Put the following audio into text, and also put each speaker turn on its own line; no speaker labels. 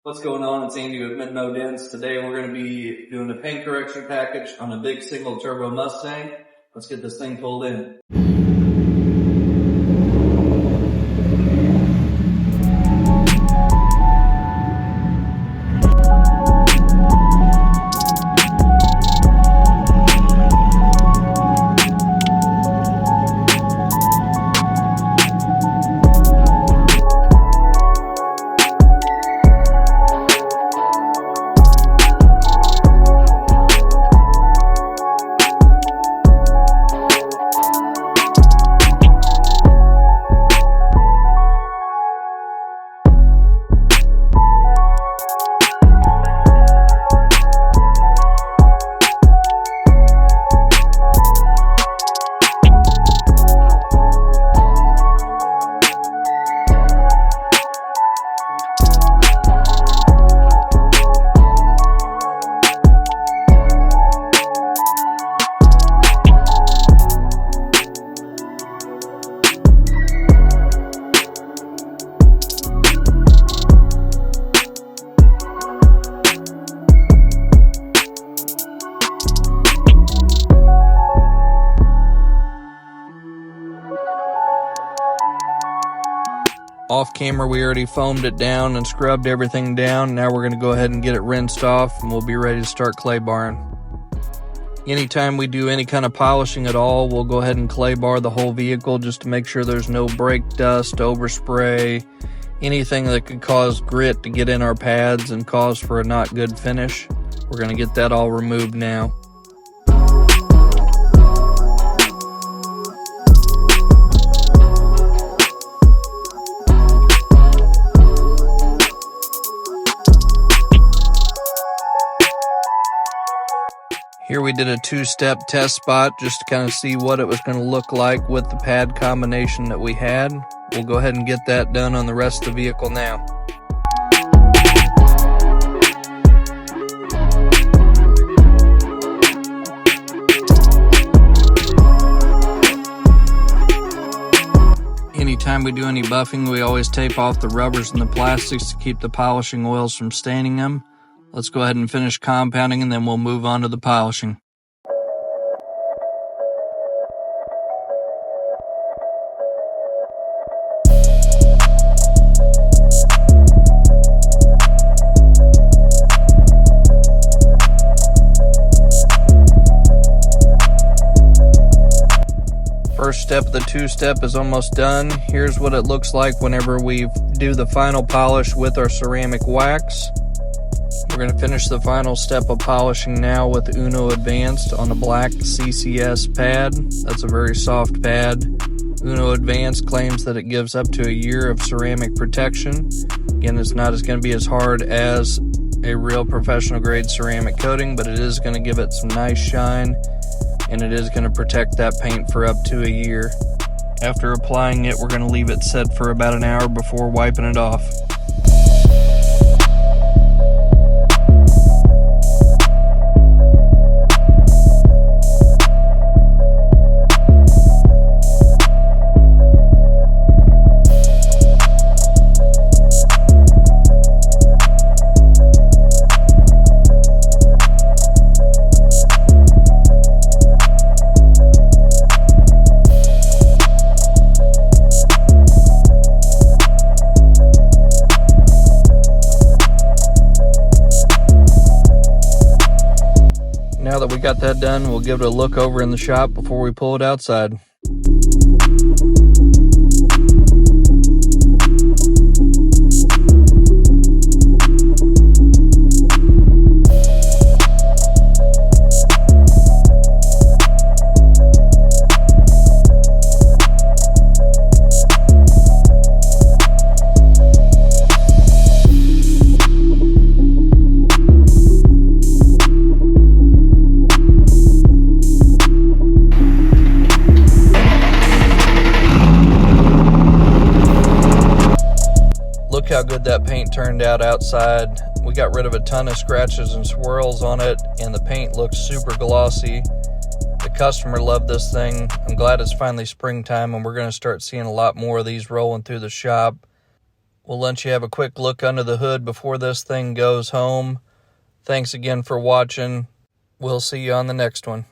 What's going on? It's Andy with Mint Dents. Today we're going to be doing a paint correction package on a big single turbo Mustang. Let's get this thing pulled in. Off camera, we already foamed it down and scrubbed everything down. Now we're going to go ahead and get it rinsed off and we'll be ready to start clay barring. Anytime we do any kind of polishing at all, we'll go ahead and clay bar the whole vehicle just to make sure there's no brake dust, overspray, anything that could cause grit to get in our pads and cause for a not good finish. We're going to get that all removed now. Here we did a two-step test spot just to kind of see what it was going to look like with the pad combination that we had. We'll go ahead and get that done on the rest of the vehicle now. Anytime we do any buffing, we always tape off the rubbers and the plastics to keep the polishing oils from staining them. Let's go ahead and finish compounding and then we'll move on to the polishing. First step of the two-step is almost done. Here's what it looks like whenever we do the final polish with our ceramic wax. We're going to finish the final step of polishing now with Uno Advanced on a black CCS pad. That's a very soft pad. Uno Advanced claims that it gives up to a year of ceramic protection. Again, it's not going to be as hard as a real professional grade ceramic coating, but it is going to give it some nice shine, and it is going to protect that paint for up to a year. After applying it, we're going to leave it set for about an hour before wiping it off. Now that we got that done, we'll give it a look over in the shop before we pull it outside. Look how good that paint turned out outside. We got rid of a ton of scratches and swirls on it, and the paint looks super glossy. The customer loved this thing. I'm glad it's finally springtime and we're going to start seeing a lot more of these rolling through the shop. We'll let you have a quick look under the hood before this thing goes home. Thanks again for watching. We'll see you on the next one.